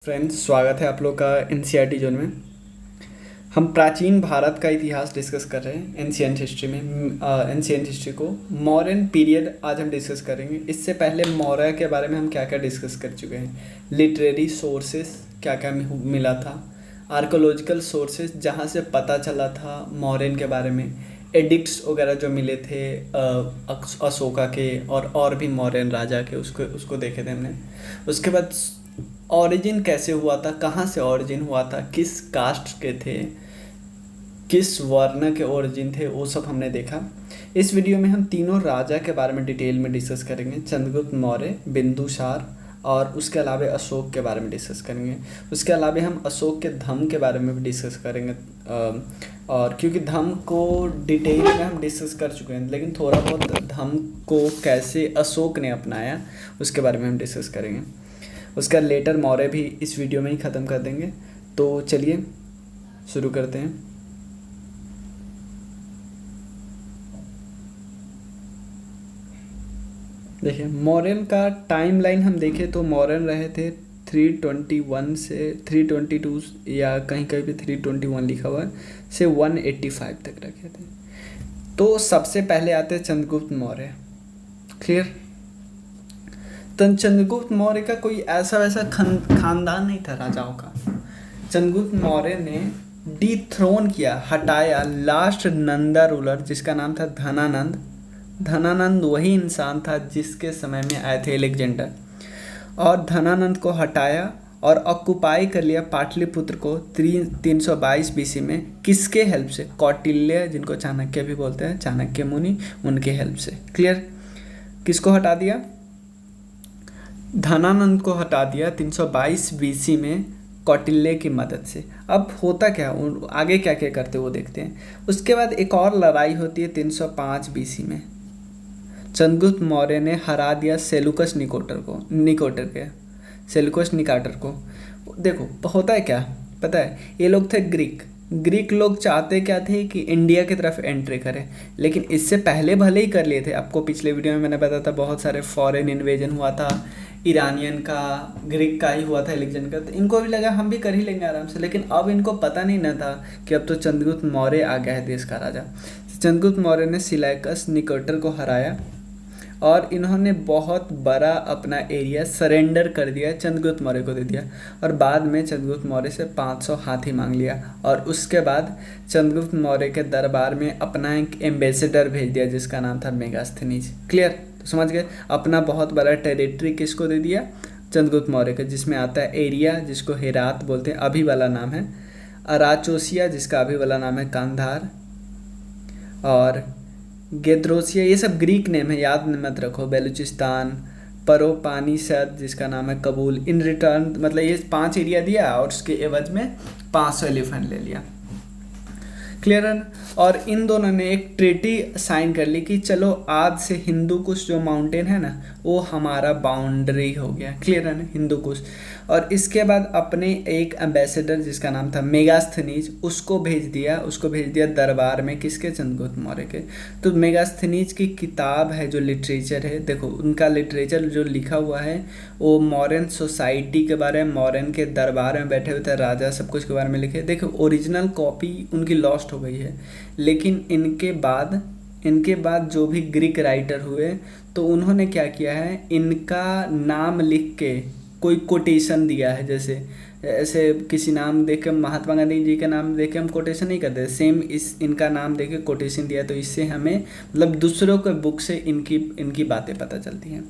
Friends, स्वागत है आप लोग का एनसीईआरटी जोन में। हम प्राचीन भारत का इतिहास डिस्कस कर रहे हैं एंशिएंट हिस्ट्री में। एंशिएंट हिस्ट्री को मौर्यन पीरियड आज हम डिस्कस करेंगे। इससे पहले मौर्य के बारे में हम क्या क्या डिस्कस कर चुके हैं। लिटरेरी सोर्सेस क्या क्या मिला था, आर्कोलॉजिकल सोर्सेस जहाँ से पता चला था मौर्यन के बारे में, एडिक्ट्स वगैरह जो मिले थे अशोका के और भी मौर्यन राजा के, उसको उसको देखे थे हमने। उसके बाद ओरिजिन कैसे हुआ था, कहाँ से ओरिजिन हुआ था, किस कास्ट के थे, किस वर्ण के ओरिजिन थे, वो सब हमने देखा। इस वीडियो में हम तीनों राजा के बारे में डिटेल में डिस्कस करेंगे। चंद्रगुप्त मौर्य, बिंदुसार और उसके अलावा अशोक के बारे में डिस्कस करेंगे। उसके अलावा हम अशोक के धम्म के बारे में भी डिस्कस करेंगे। और क्योंकि धम्म को डिटेल में हम डिस्कस कर चुके हैं, लेकिन थोड़ा बहुत धम्म को कैसे अशोक ने अपनाया उसके बारे में हम डिस्कस करेंगे। उसका लेटर मौर्य भी इस वीडियो में ही ख़त्म कर देंगे। तो चलिए शुरू करते हैं। देखिए, मौर्यन का टाइमलाइन हम देखें तो मौर्यन रहे थे 321 से 322 या कहीं कहीं भी 321 लिखा हुआ है से 185 तक रखे थे। तो सबसे पहले आते हैं चंद्रगुप्त मौर्य। क्लियर। तो चंद्रगुप्त मौर्य का कोई ऐसा वैसा खानदान नहीं था राजाओं का। चंद्रगुप्त मौर्य ने डिथ्रोन किया, हटाया लास्ट नंदा रूलर जिसका नाम था धनानंद। धनानंद वही इंसान था जिसके समय में आए थे अलेक्जेंडर, और धनानंद को हटाया और ऑक्युपाई कर लिया पाटलिपुत्र को 322 बीसी में। किसके हेल्प से? कौटिल्य, जिनको चाणक्य भी बोलते हैं, चाणक्य मुनि, उनके हेल्प से। क्लियर। किसको हटा दिया? धनानंद को हटा दिया 322 बीसी में कौटिल्य की मदद से। अब होता क्या, आगे क्या क्या करते वो देखते हैं। उसके बाद एक और लड़ाई होती है 305 बीसी में। चंद्रगुप्त मौर्य ने हरा दिया सेलुकस निकाटर को। देखो होता है क्या पता है, ये लोग थे ग्रीक लोग चाहते क्या थे कि इंडिया की तरफ एंट्री करें, लेकिन इससे पहले भले ही कर लिए थे। आपको पिछले वीडियो में मैंने बताया था बहुत सारे फॉरेन इन्वेजन हुआ था, ईरानियन का, ग्रीक का ही हुआ था, एलेक्जेंडर का। तो इनको भी लगा हम भी कर ही लेंगे आराम से, लेकिन अब इनको पता नहीं न था कि अब तो चंद्रगुप्त मौर्य आ गया है देश का राजा। चंद्रगुप्त मौर्य ने सिलाइकस निकेटर को हराया और इन्होंने बहुत बड़ा अपना एरिया सरेंडर कर दिया, चंद्रगुप्त मौर्य को दे दिया। और बाद में चंद्रगुप्त मौर्य से 500 हाथी मांग लिया, और उसके बाद चंद्रगुप्त मौर्य के दरबार में अपना एक एम्बेसडर भेज दिया जिसका नाम था मेगास्थनीज। क्लियर। तो समझ गए, अपना बहुत बड़ा टेरिटरी किसको दे दिया? चंद्रगुप्त मौर्य का, जिसमें आता है एरिया जिसको हेरात बोलते हैं, अभी वाला नाम है, अराचोसिया जिसका अभी वाला नाम है कांधार, और गेद्रोसिया, ये सब ग्रीक नेम है, याद मत रखो। बेलूचिस्तान, परोपानीसद जिसका नाम है कबूल। इन रिटर्न मतलब ये 5 एरिया दिया और उसके एवज में 500 एलिफेंट ले लिया। क्लियर है। और इन दोनों ने एक ट्रीटी साइन कर ली कि चलो आज से हिंदू कुश जो माउंटेन है ना, वो हमारा बाउंड्री हो गया। क्लियर है ना, हिंदू कुश। और इसके बाद अपने एक एम्बेसडर जिसका नाम था मेगास्थनीज, उसको भेज दिया दरबार में, किसके? चंद्रगुप्त मौर्य के। तो मेगास्थनीज की किताब है जो लिटरेचर है, देखो उनका लिटरेचर जो लिखा हुआ है वो मॉडर्न सोसाइटी के बारे में, मॉडर्न के दरबार में बैठे हुए थे राजा, सब कुछ के बारे में लिखे। देखो ओरिजिनल कॉपी उनकी लॉस्ट हो गई है, लेकिन इनके बाद जो भी ग्रीक राइटर हुए तो उन्होंने क्या किया है, इनका नाम लिख के कोई कोटेशन दिया है। जैसे ऐसे किसी नाम देख के, महात्मा गांधी जी का नाम देख के हम कोटेशन नहीं करते, सेम इनका नाम देख के कोटेशन दिया। तो इससे हमें मतलब दूसरों के बुक से इनकी बातें पता चलती हैं।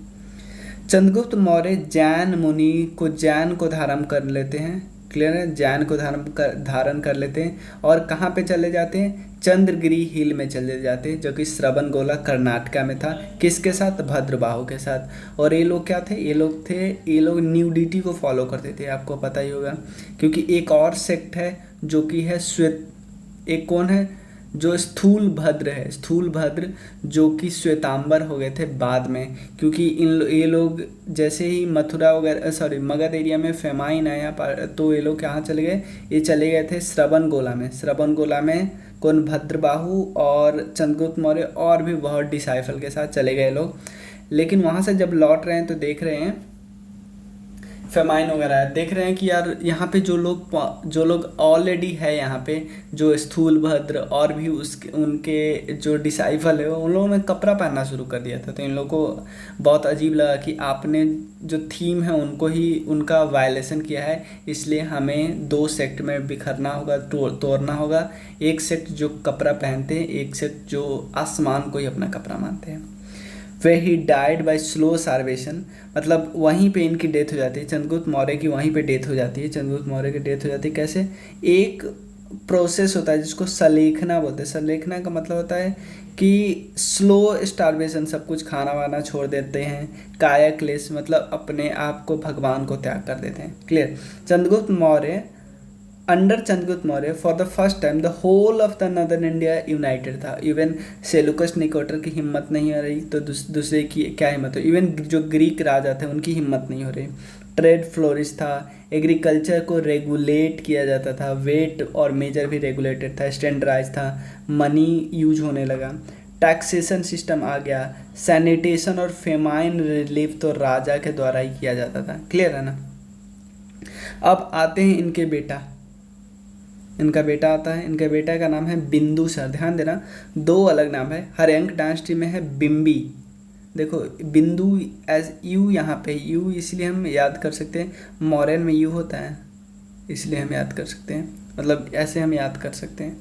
चंद्रगुप्त मौर्य जैन मुनि को, जैन को धारण कर लेते हैं। क्लियर है, जैन को धारण कर लेते हैं और कहाँ पे चले जाते हैं? चंद्रगिरी हिल में चले जाते हैं, जो कि श्रवणबेलगोला कर्नाटका में था। किसके साथ? भद्रबाहु के साथ। और ये लोग क्या थे? ये लोग न्यूडिटी को फॉलो करते थे, आपको पता ही होगा। क्योंकि एक और सेक्ट है जो कि है श्वेत, एक कौन है जो स्थूल भद्र जो कि श्वेतांबर हो गए थे बाद में। क्योंकि ये लोग जैसे ही मथुरा वगैरह मगध एरिया में फेमाइन आया तो ये लोग कहाँ चले गए? ये चले गए थे श्रवणबेलगोला में कौन? भद्रबाहु और चंद्रगुप्त मौर्य और भी बहुत डिसाइफल के साथ चले गए लोग। लेकिन वहाँ से जब लौट रहे हैं तो देख रहे हैं फेमाइन वगैरह है। देख रहे हैं कि यार यहाँ पे जो लोग ऑलरेडी है यहाँ पे, जो स्थूलभद्र और भी उसके उनके जो डिसाइपल है, उन लोगों ने कपड़ा पहनना शुरू कर दिया था। तो इन लोगों को बहुत अजीब लगा कि आपने जो थीम है उनको ही उनका वायलेशन किया है, इसलिए हमें दो सेक्ट में बिखरना होगा, तोड़ना होगा। एक सेक्ट जो कपड़ा पहनते हैं, एक सेक्ट जो आसमान को ही अपना कपड़ा मानते हैं। वे ही डाइड बाय स्लो सार्वेशन, मतलब वहीं पे इनकी डेथ हो जाती है। चंद्रगुप्त मौर्य की वहीं पे डेथ हो जाती है। चंद्रगुप्त मौर्य की डेथ हो जाती है कैसे? एक प्रोसेस होता है जिसको सलेखना बोलते हैं। सलेखना का मतलब होता है कि स्लो स्टार्वेशन, सब कुछ खाना वाना छोड़ देते हैं। काया क्लेश मतलब अपने आप को भगवान को त्याग कर देते हैं। Clear? Chandragupta Maurya, under Chandragupta Maurya for the first time the whole of the northern India united था। इवन सेलुकस निकोटर की हिम्मत नहीं हो रही तो दूसरे की क्या हिम्मत हो? इवन जो ग्रीक राजा थे उनकी हिम्मत नहीं हो रही। ट्रेड फ्लोरिश था, एग्रीकल्चर को रेगुलेट किया जाता था, वेट और मेजर भी रेगुलेटेड था, स्टैंडर्डाइज था, मनी यूज होने लगा, टैक्सेशन सिस्टम आ गया, सैनिटेशन और फेमाइन रिलीफ तो राजा के द्वारा ही किया जाता था। क्लियर है ना? अब आते हैं इनके बेटा, इनका बेटा आता है। इनके बेटा का नाम है बिंदुसार। ध्यान देना, दो अलग नाम है। हर्यंक डायनेस्टी में है बिम्बी। देखो बिंदु एज यू, यहाँ पे यू इसलिए हम याद कर सकते हैं, मौर्यन में यू होता है इसलिए हम याद कर सकते हैं, मतलब ऐसे हम याद कर सकते हैं।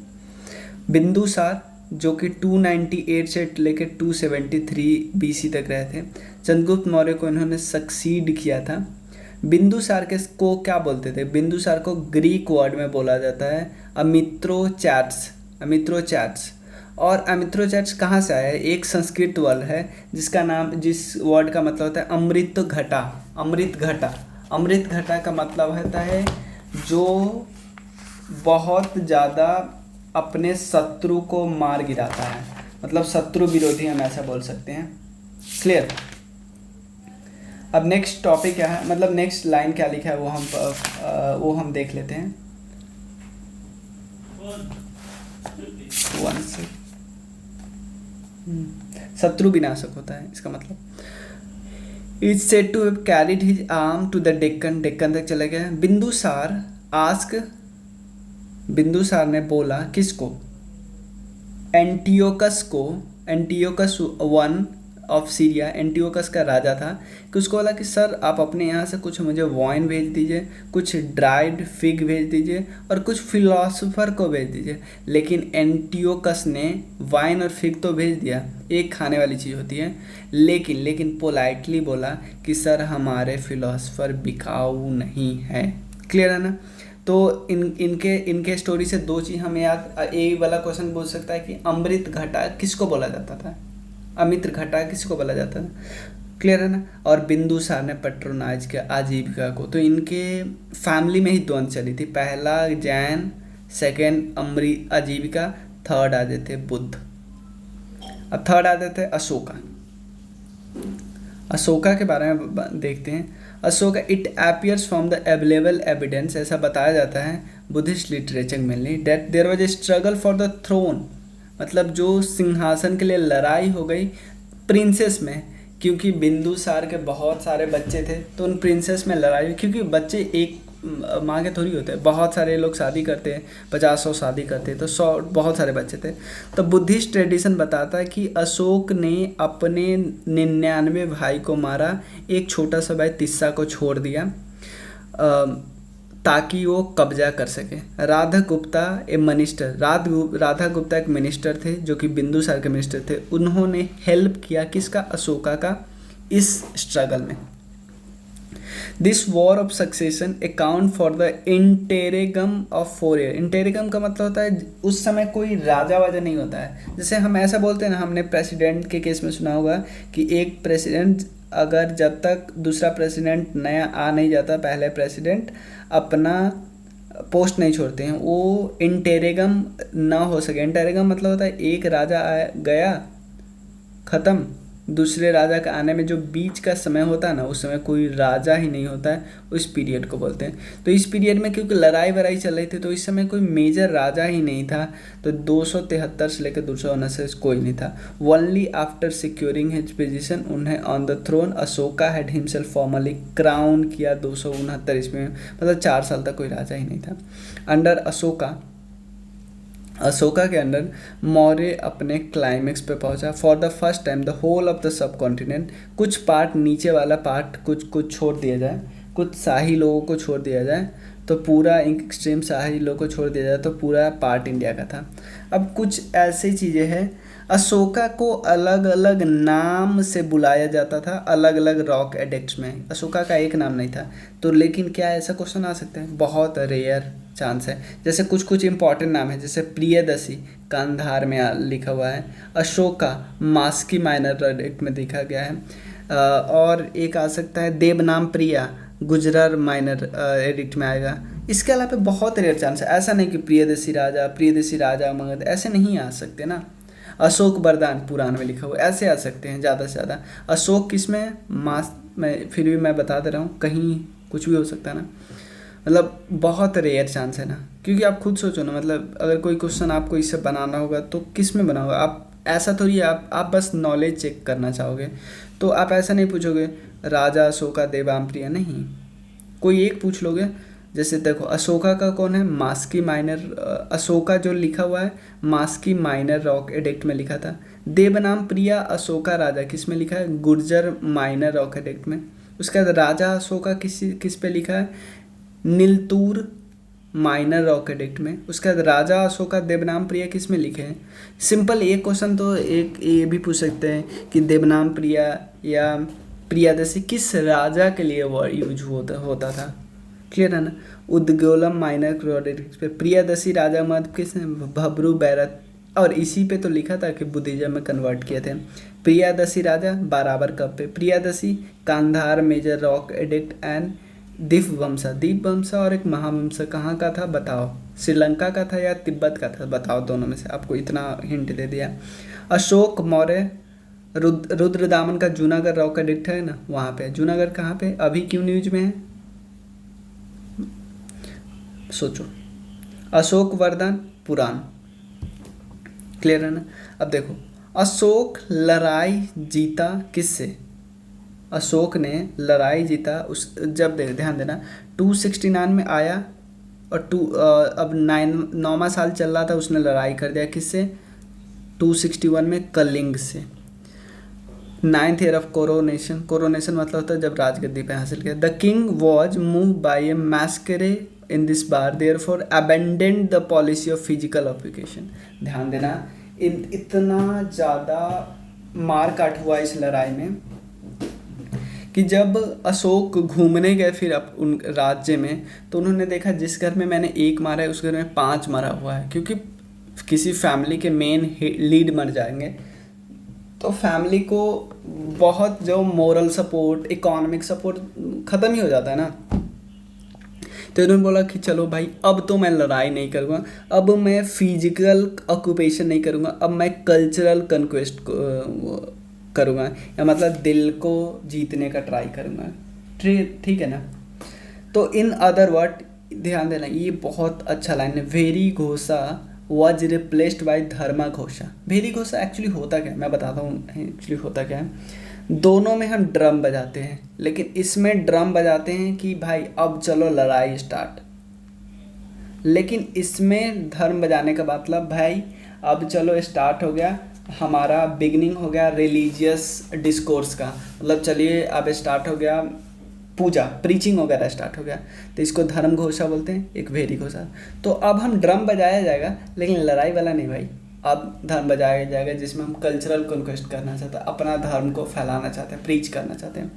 बिंदुसार जो कि 298 से लेकर 273 बीसी तक रहे थे। चंद्रगुप्त मौर्य को इन्होंने सक्सीड किया था। बिंदुसार के को क्या बोलते थे? बिंदुसार को ग्रीक वर्ड में बोला जाता है अमित्रोचैट्स। अमित्रोचैट्स, और अमित्रोचैट्स कहाँ से आया है? एक संस्कृत वर्ड है जिसका नाम, जिस वर्ड का मतलब होता है अमृत घटा। अमृत घटा, अमृत घटा का मतलब होता है जो बहुत ज़्यादा अपने शत्रु को मार गिराता है, मतलब शत्रु विरोधी, हम ऐसा बोल सकते हैं। क्लियर? अब नेक्स्ट टॉपिक क्या है, मतलब नेक्स्ट लाइन क्या लिखा है वो हम देख लेते हैं। शत्रु विनाशक होता है इसका मतलब। Is said to have carried his arm to the Deccan, Deccan तक चला गया। बिंदुसार आस्क, बिंदुसार ने बोला किसको? एंटियोकस को। Antiochus one of Syria, Antiochus का राजा था, कि उसको बोला कि सर आप अपने यहाँ से कुछ मुझे वाइन भेज दीजिए, कुछ ड्राइड फिग भेज दीजिए और कुछ फिलोसोफर को भेज दीजिए। लेकिन एंटियोकस ने वाइन और फिग तो भेज दिया, एक खाने वाली चीज़ होती है, लेकिन पोलाइटली बोला कि सर हमारे फिलोसोफर बिकाऊ नहीं है। क्लियर है ना? तो इनके स्टोरी से दो चीज़ हमें याद, एक वाला क्वेश्चन पूछ सकता है कि अमृत घटा किसको बोला जाता था? अमित्र घटा किसको बोला जाता था? क्लियर है ना? और बिंदुसार ने पेट्रोनाइज किया आजीविका को। तो इनके फैमिली में ही द्वंद्व चली थी, पहला जैन, सेकेंड आजीविका, थर्ड आ जाते थे बुद्ध। अब थर्ड आ जाते थे अशोका। अशोका के बारे में देखते हैं। Ashoka, it appears from the available evidence, ऐसा बताया जाता है Buddhist literature mainly, that there was a struggle for the throne, मतलब जो सिंहासन के लिए लड़ाई हो गई प्रिंसेस में, क्योंकि बिंदुसार के बहुत सारे बच्चे थे तो उन प्रिंसेस में लड़ाई हुई, क्योंकि बच्चे एक माँ के थोड़ी होते हैं, बहुत सारे लोग शादी करते हैं, 50-100 शादी करते हैं, तो 100 बहुत सारे बच्चे थे। तो बुद्धिस्ट ट्रेडिशन बताता है कि अशोक ने अपने 99 भाई को मारा, एक छोटा सा भाई तिस्सा को छोड़ दिया ताकि वो कब्जा कर सके। राधा गुप्ता ए मिनिस्टर, राधा गुप्ता एक मिनिस्टर थे जो कि बिंदुसार के मिनिस्टर थे, उन्होंने हेल्प किया किसका? अशोका का इस स्ट्रगल में। This war of succession account for the interregnum of 4 year. Interregnum का मतलब होता है उस समय कोई राजा वाजा नहीं होता है, जैसे हम ऐसा बोलते हैं ना, हमने प्रेसिडेंट के केस में सुना होगा कि एक प्रेसिडेंट अगर जब तक दूसरा प्रेसिडेंट नया आ नहीं जाता, पहले प्रेसिडेंट अपना पोस्ट नहीं छोड़ते हैं, वो इंटेरेगम ना हो सके। इंटेरेगम मतलब होता है एक राजा गया ख़त्म, दूसरे राजा का आने में जो बीच का समय होता है ना, उस समय कोई राजा ही नहीं होता है, उस पीरियड को बोलते हैं। तो इस पीरियड में क्योंकि लड़ाई वड़ाई चल रही थी, तो इस समय कोई मेजर राजा ही नहीं था। तो 273 से लेकर 269 कोई नहीं था। Only after securing his position, उन्हें on the throne Ashoka had himself formally crowned किया 269 ईस्वी में। मतलब 4 साल तक कोई राजा ही नहीं था। अंडर अशोका के अंडर मौर्य अपने क्लाइमेक्स पे पहुंचा। For the first time the whole of the subcontinent, कुछ पार्ट, नीचे वाला पार्ट कुछ छोड़ दिया जाए, कुछ शाही लोगों को छोड़ दिया जाए, तो पूरा एक्सट्रीम शाही लोगों को छोड़ दिया जाए तो पूरा पार्ट इंडिया का था। अब कुछ ऐसी चीज़ें हैं, अशोका को अलग अलग नाम से बुलाया जाता था अलग अलग रॉक एडिक्ट्स में। अशोका का एक नाम नहीं था। तो लेकिन क्या ऐसा क्वेश्चन आ सकता है? बहुत रेयर चांस है। जैसे कुछ इंपॉर्टेंट नाम है, जैसे प्रियदसी कांधार में लिखा हुआ है, अशोका मास्की माइनर एडिक्ट में लिखा गया है, और एक आ सकता है देवनाम प्रिया गुजरार माइनर एडिक्ट में आएगा। इसके अलावा बहुत रेयर चांस है। ऐसा नहीं कि प्रियदसी राजा मगध ऐसे नहीं आ सकते ना। अशोक वरदान पुराण में लिखा हुआ, ऐसे आ सकते हैं ज़्यादा से ज़्यादा। अशोक किसमें? मास में, फिर भी मैं बता दे रहा हूँ, कहीं कुछ भी हो सकता है ना। मतलब बहुत रेयर चांस है ना, क्योंकि आप खुद सोचो ना, मतलब अगर कोई क्वेश्चन आपको इससे बनाना होगा तो किस में बनाओगे आप? ऐसा थोड़ी आप बस नॉलेज चेक करना चाहोगे, तो आप ऐसा नहीं पूछोगे राजा अशोका देवाम्प्रिया, नहीं, कोई एक पूछ लोगे। जैसे देखो अशोका का कौन है? मास्की माइनर, अशोका जो लिखा हुआ है मास्की माइनर रॉक एडिक्ट में लिखा था। देवनाम प्रिया अशोका राजा किस में लिखा है? गुर्जर माइनर रॉक एडिक्ट में। उसके बाद राजा अशोका किस पे लिखा है? नीलतूर माइनर रॉक एडिक्ट में। उसके बाद राजा अशोका देवनाम प्रिया किस में लिखे हैं? सिंपल एक क्वेश्चन तो एक ये भी पूछ सकते हैं कि देवनाम प्रिया या प्रियादसी किस राजा के लिए वर्ड यूज होता था। क्लियर है ना? उद्गोलम माइनर रॉक एडिक्ट पे प्रियादसी राजा मध्य किस भबरू बैरत, और इसी पे तो लिखा था कि बुद्धिज्म में कन्वर्ट किए थे। प्रियादसी राजा बराबर कब पे? Priyadasi Kandahar major rock edict and Dipavamsa और एक महावंशा कहाँ का था बताओ? श्रीलंका का था या तिब्बत का था बताओ? दोनों में से आपको इतना हिंट दे दिया। अशोक मौर्य रुद्रदामन का जूनागढ़ रॉक एडिक्ट है ना, वहाँ पे। जूनागढ़ कहाँ पे? अभी क्यों न्यूज में है सोचो। अशोक वरदान पुराण। क्लियर है ना? अब देखो अशोक लड़ाई जीता किससे? अशोक ने लड़ाई जीता उस, जब ध्यान देना 269 में आया और अब 9वां साल चल रहा था, उसने लड़ाई कर दिया किससे? 261 में कलिंग से। 9th ईयर ऑफ कोरोनेशन मतलब होता है जब राजगद्दी पे हासिल किया। The king was move by a massacre in this war therefore abandoned the policy of physical occupation. ध्यान देना, इतना ज़्यादा मार काट हुआ इस लड़ाई में कि जब अशोक घूमने गए फिर उन राज्य में, तो उन्होंने देखा जिस घर में मैंने एक मारा है उस घर में 5 मरा हुआ है। क्योंकि किसी फैमिली के मेन लीड मर जाएंगे तो फैमिली को बहुत जो मोरल सपोर्ट, इकोनॉमिक सपोर्ट ख़त्म ही हो जाता है ना। तो उन्होंने बोला कि चलो भाई अब तो मैं लड़ाई नहीं करूँगा, अब मैं फिजिकल ऑक्यूपेशन नहीं करूँगा, अब मैं कल्चरल कन्क्वेस्ट करूँगा, या मतलब दिल को जीतने का ट्राई करूँगा। ठीक है ना? तो इन अदर वर्ड ध्यान देना, ये बहुत अच्छा लाइन है। Bheri Ghosha was replaced by Dharma Ghosha. Bheri Ghosha actually होता क्या है मैं बताता हूँ। एक्चुअली होता क्या है, दोनों में हम ड्रम बजाते हैं, लेकिन इसमें ड्रम बजाते हैं कि भाई अब चलो लड़ाई स्टार्ट, लेकिन इसमें धर्म बजाने का मतलब भाई अब चलो स्टार्ट हो गया, हमारा बिगनिंग हो गया रिलीजियस डिस्कोर्स का, मतलब चलिए अब स्टार्ट हो गया पूजा, प्रीचिंग वगैरह स्टार्ट हो गया, तो इसको धर्म घोषा बोलते हैं, एक भेरी घोषा। तो अब हम ड्रम बजाया जाएगा लेकिन लड़ाई वाला नहीं भाई, अब धर्म बजाया जाएगा जिसमें हम कल्चरल कॉन्क्वेस्ट करना चाहते हैं, अपना धर्म को फैलाना चाहते हैं, प्रीच करना चाहते हैं।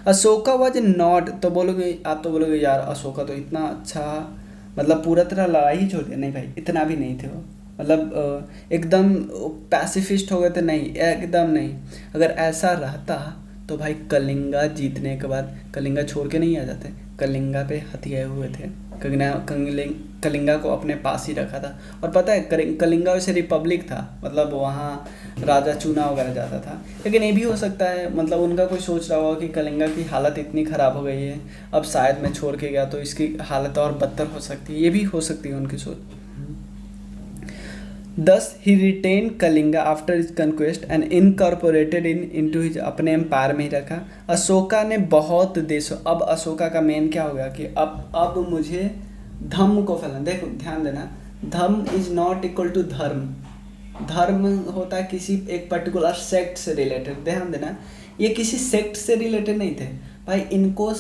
अशोका वॉज नॉट, तो बोलोगे आप, तो बोलोगे यार अशोका तो इतना अच्छा, मतलब पूरा तरह लड़ाई ही छोड़ दिया, नहीं भाई इतना भी नहीं थे वो, मतलब एकदम पैसिफिस्ट हो गए थे, नहीं एकदम नहीं। अगर ऐसा रहता तो भाई कलिंगा जीतने के बाद कलिंगा छोड़ के नहीं आ जाते, कलिंगा पे हथियाए हुए थे। कलिंगा को अपने पास ही रखा था। और पता है कलिंगा वैसे रिपब्लिक था, मतलब वहाँ राजा चुना वगैरह जाता था। लेकिन ये भी हो सकता है, मतलब उनका कोई सोच रहा होगा कि कलिंगा की हालत इतनी ख़राब हो गई है, अब शायद मैं छोड़ के गया तो इसकी हालत और बदतर हो सकती है, ये भी हो सकती है उनकी सोच। Thus he retained Kalinga after his conquest and incorporated into his अपने एम्पायर में ही रखा। अशोका ने बहुत देशों, अब अशोका का मेन क्या हो गया कि अब मुझे धम्म को फैलाना। देखो ध्यान देना, धम्म इज नॉट इक्वल टू धर्म। धर्म होता है किसी एक पर्टिकुलर सेक्ट से रिलेटेड, ध्यान देना, ये किसी सेक्ट से रिलेटेड नहीं थे भाई। इनको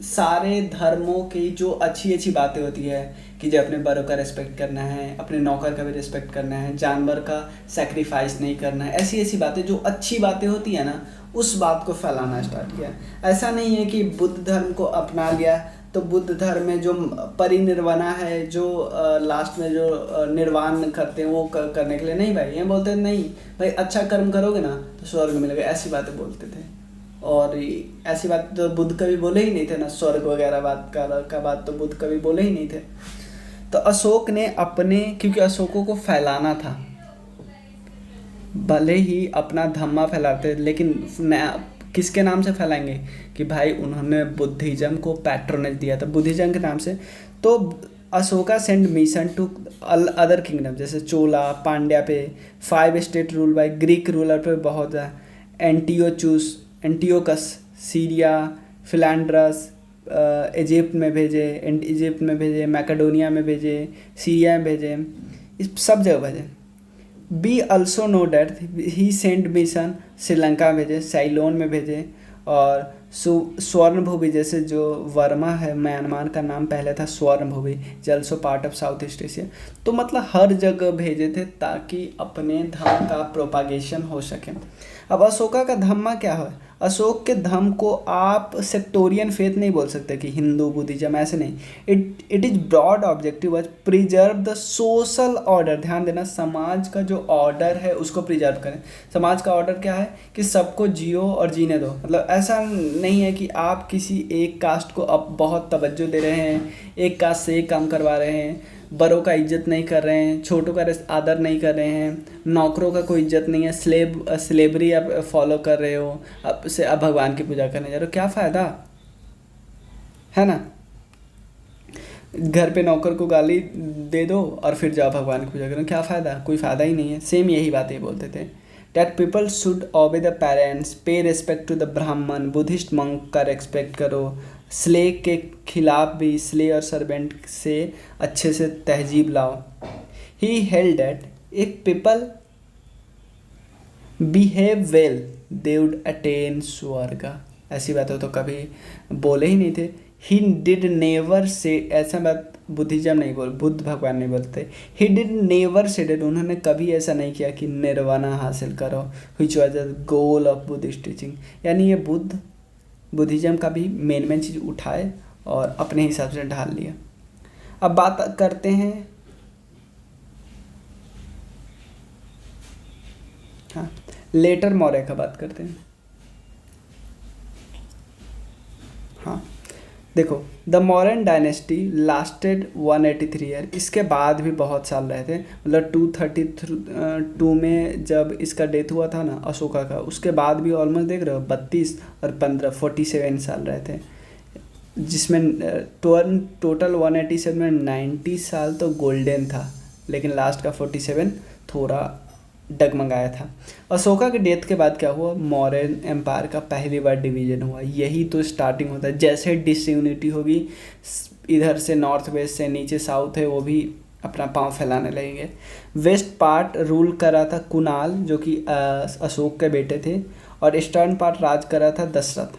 सारे धर्मों की जो अच्छी अच्छी बातें होती है कि जो अपने बड़ों का रिस्पेक्ट करना है, अपने नौकर का भी रिस्पेक्ट करना है, जानवर का सेक्रीफाइस नहीं करना है, ऐसी ऐसी बातें जो अच्छी बातें होती है ना, उस बात को फैलाना स्टार्ट किया। ऐसा नहीं है कि बुद्ध धर्म को अपना लिया तो बुद्ध धर्म में जो परिनिर्वाणा है, जो लास्ट में जो निर्वाण करते हैं वो करने के लिए नहीं भाई। ये बोलते नहीं भाई, अच्छा कर्म करोगे ना तो स्वर्ग मिलेगा, ऐसी बातें बोलते थे। और ऐसी बात तो बुद्ध कभी बोले ही नहीं थे ना, स्वर्ग वगैरह का बात तो बुद्ध कभी बोले ही नहीं थे। तो अशोक ने अपने, क्योंकि अशोकों को फैलाना था, भले ही अपना धम्मा फैलाते लेकिन किसके नाम से फैलाएंगे कि भाई उन्होंने बुद्धिज्म को पैट्रोनेज दिया था, बुद्धिज्म के नाम से। तो Ashoka send mission to other kingdom, जैसे चोला, पांड्या पे, 5 state rule by Greek ruler पे बहुत है, एंटियोकस, सीरिया, फिलैंड्रस, इजिप्ट में भेजे, मैकेडोनिया में भेजे, सीरिया में भेजे, इस सब जगह भेजे। Be also know that he sent mission Sri Lanka में भेजे, साइलोन में भेजे, और स्वर्णभूमि, जैसे जो वर्मा है, म्यांमार का नाम पहले था स्वर्णभूमि, जल्सो part of south east Asia. तो मतलब हर जगह भेजे थे ताकि अपने धर्म का प्रोपागेशन हो सके। अब अशोका का धम्मा क्या है? अशोक के धर्म को आप सेक्टोरियन फेथ नहीं बोल सकते कि हिंदू बुद्धिज्म, ऐसे नहीं। It is broad objective was preserve the social order. ध्यान देना, समाज का जो ऑर्डर है उसको प्रिजर्व करें। समाज का ऑर्डर क्या है कि सबको जियो और जीने दो। मतलब ऐसा नहीं है कि आप किसी एक कास्ट को अब बहुत तवज्जो दे रहे हैं, एक कास्ट से एक काम करवा रहे हैं, बड़ों का इज्जत नहीं कर रहे हैं, छोटों का आदर नहीं कर रहे हैं, नौकरों का कोई इज्जत नहीं है, स्लेवरी आप फॉलो कर रहे हो, अब भगवान की पूजा करने जा रहे हो, क्या फ़ायदा है ना। घर पे नौकर को गाली दे दो और फिर जाओ भगवान की पूजा करो, क्या फ़ायदा? कोई फ़ायदा ही नहीं है। सेम यही बातें बोलते थे। That people should obey the parents, पे रिस्पेक्ट टू द ब्राह्मण, बुद्धिस्ट मंक का रिस्पेक्ट करो, स्ले के खिलाफ भी, स्ले और सर्वेंट से अच्छे से तहजीब लाओ। He held that if people behave well they would attain स्वर्ग। ऐसी बातें तो कभी बोले ही नहीं थे। ही डिड नेवर से, ऐसा बात बुद्धिज्म नहीं बोल, बुद्ध भगवान नहीं बोलते। ही डिड नेवर सेड, उन्होंने कभी ऐसा नहीं किया कि निर्वाणा हासिल करो, which was the goal of Buddhist teaching. यानी ये बुद्धिज्म का भी मेन चीज़ उठाए और अपने हिसाब से ढाल लिया। अब बात करते हैं, हाँ, लेटर मौर्य का बात करते हैं। हाँ देखो, the Mauryan dynasty lasted 183 year. इसके बाद भी बहुत साल रहे थे, मतलब 232 में जब इसका डेथ हुआ था ना अशोका का, उसके बाद भी ऑलमोस्ट देख रहे हो 32 और 15 47 साल रहे थे, जिसमें टोटल 187 में 90 साल तो गोल्डन था, लेकिन लास्ट का 47 थोड़ा डगमगाया था। अशोका के डेथ के बाद क्या हुआ? मौर्यन एम्पायर का पहली बार डिवीजन हुआ। यही तो स्टार्टिंग होता है। जैसे डिसयूनिटी होगी, इधर से नॉर्थ वेस्ट से नीचे साउथ है वो भी अपना पांव फैलाने लगेंगे। वेस्ट पार्ट रूल करा था कुणाल, जो कि अशोक के बेटे थे, और ईस्टर्न पार्ट राज करा था दशरथ।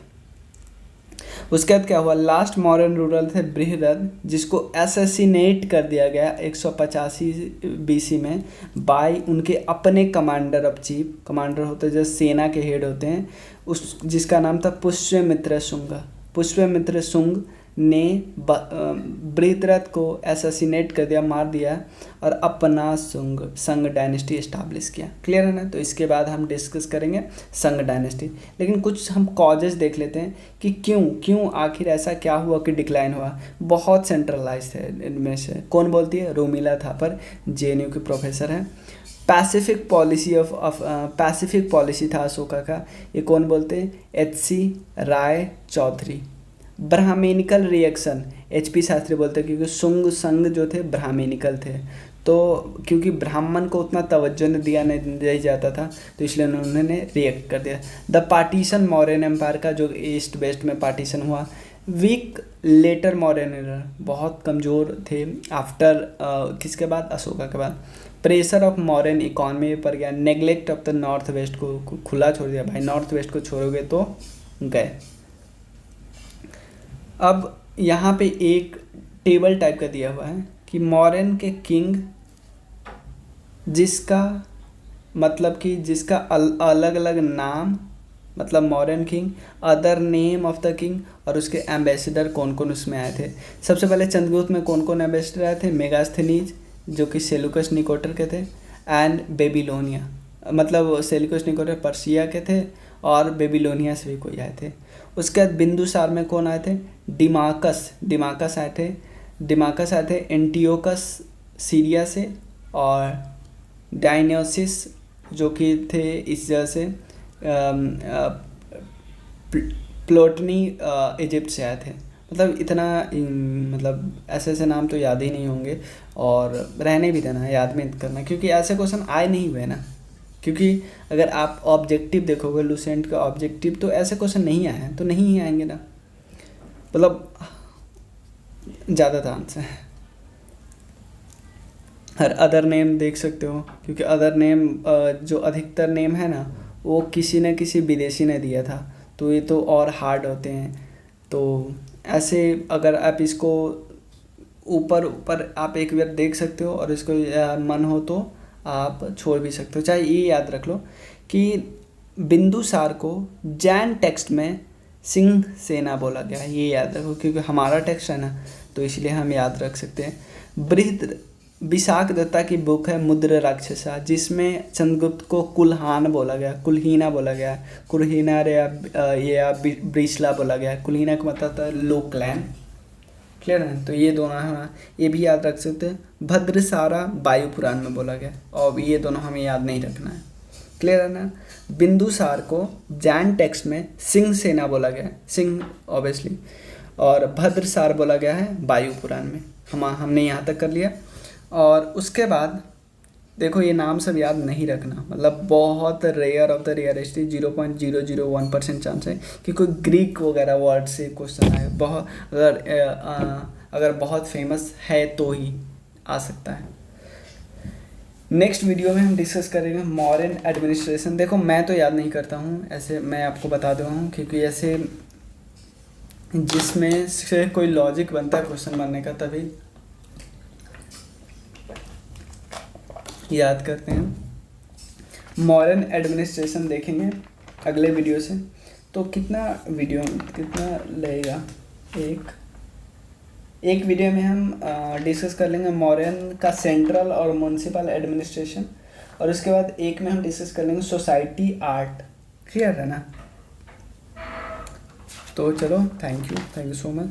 उसके बाद क्या हुआ? लास्ट मॉडर्न रूरल थे बृहद्रथ, जिसको असैसिनेट कर दिया गया 185 BC में बाय उनके अपने कमांडर ऑफ चीफ। कमांडर होते हैं जो सेना के हेड होते हैं, उस जिसका नाम था पुष्यमित्र शुंग। पुष्यमित्र शुंग ने बृहद्रथ को एसासिनेट कर दिया, मार दिया, और अपना संग डायनेस्टी इस्टाब्लिश किया। क्लियर है ना। तो इसके बाद हम डिस्कस करेंगे संग डायनेस्टी। लेकिन कुछ हम कॉजेज देख लेते हैं कि क्यों आखिर ऐसा क्या हुआ कि डिक्लाइन हुआ। बहुत सेंट्रलाइज है इनमें से। कौन बोलती है? रोमिला थापर, JNU के प्रोफेसर हैं। पैसिफिक पॉलिसी था अशोका का, ये कौन बोलते हैं? HC Ray Chaudhuri. Brahmanical reaction, HP Shastri बोलते हैं, क्योंकि शुंग संघ जो थे ब्राह्मणिकल थे, तो क्योंकि ब्राह्मण को उतना तवज्जो नहीं जाता था, तो इसलिए उन्होंने रिएक्ट कर दिया। द पार्टीशन मौर्यन एम्पायर का, जो ईस्ट वेस्ट में पार्टीशन हुआ। वीक लेटर मौर्यन, बहुत कमज़ोर थे आफ्टर किसके बाद? अशोका के बाद। प्रेशर ऑफ मॉडर्न इकॉनमी पर गया। Neglect of the north west को खुला छोड़ दिया, भाई नॉर्थ वेस्ट को छोड़ोगे तो गए। अब यहाँ पे एक टेबल टाइप का दिया हुआ है कि मॉडर्न के किंग, जिसका मतलब कि जिसका अलग अलग नाम, मतलब modern king, other name of the king, और उसके एम्बेसडर कौन कौन उसमें आए थे। सबसे पहले चंद्रगुप्त में कौन कौन एम्बेसडर आए थे? मेगास्थनीज, जो कि सेलुकस निकोटर के थे, एंड बेबीलोनिया, मतलब सेलुकस निकोटर पर्सिया के थे और बेबीलोनिया से भी कोई आए थे। उसके बाद बिंदुसार में कौन आए थे? डिमाकस आए थे एंटियोकस सीरिया से, और डायन्योसिस जो कि थे इस जगह से, प्लोटनी इजिप्ट से आए थे। मतलब इतना, मतलब ऐसे नाम तो याद ही नहीं होंगे, और रहने भी देना, याद में करना, क्योंकि ऐसे क्वेश्चन आए नहीं हुए ना। क्योंकि अगर आप ऑब्जेक्टिव देखोगे, लूसेंट का ऑब्जेक्टिव, तो ऐसे क्वेश्चन नहीं आए हैं, तो नहीं ही आएंगे ना, मतलब ज़्यादा चांस है। हर अदर नेम देख सकते हो, क्योंकि अदर नेम जो अधिकतर नेम है ना, वो किसी न किसी विदेशी ने दिया था, तो ये तो और हार्ड होते हैं। तो ऐसे अगर आप इसको ऊपर आप एक बार देख सकते हो, और इसको मन हो तो आप छोड़ भी सकते हो। चाहे ये याद रख लो कि बिंदुसार को जैन टेक्स्ट में सिंह सेना बोला गया, ये याद रखो, क्योंकि हमारा टेक्स्ट है ना, तो इसलिए हम याद रख सकते हैं। विशाख दत्ता की बुक है मुद्र राक्षसा, जिसमें चंद्रगुप्त को कुल्हीना बोला गया, कुल्हीना या ब्रिसला बोला गया। कुल्हीना का मतलब था लो क्लैन। क्लियर है? तो ये दोनों है, ये भी याद रख सकते हैं। भद्रसारा वायु पुराण में बोला गया, और ये दोनों हमें याद नहीं रखना है। क्लियर है ना। बिंदुसार को जैन टेक्स्ट में सिंह सेना बोला गया है, सिंह ऑब्वियसली, और भद्रसार बोला गया है वायु पुराण में। हमने यहाँ तक कर लिया। और उसके बाद देखो, ये नाम सब याद नहीं रखना, मतलब बहुत rare of the rarest, 0.001% chance है कि कोई ग्रीक वगैरह वर्ड से क्वेश्चन आए। बहुत अगर बहुत फेमस है तो ही आ सकता है। नेक्स्ट वीडियो में हम डिस्कस करेंगे मॉडर्न एडमिनिस्ट्रेशन। देखो मैं तो याद नहीं करता हूँ, ऐसे मैं आपको बता दे रहा हूँ, क्योंकि ऐसे जिसमें से कोई लॉजिक बनता है क्वेश्चन बनने का, तभी याद करते हैं। मॉडर्न एडमिनिस्ट्रेशन देखेंगे अगले वीडियो से। तो कितना लगेगा? एक वीडियो में हम डिस्कस कर लेंगे मॉडर्न का सेंट्रल और म्युनिसिपल एडमिनिस्ट्रेशन, और उसके बाद एक में हम डिस्कस कर लेंगे सोसाइटी आर्ट। क्लियर है ना। तो चलो, थैंक यू सो मच।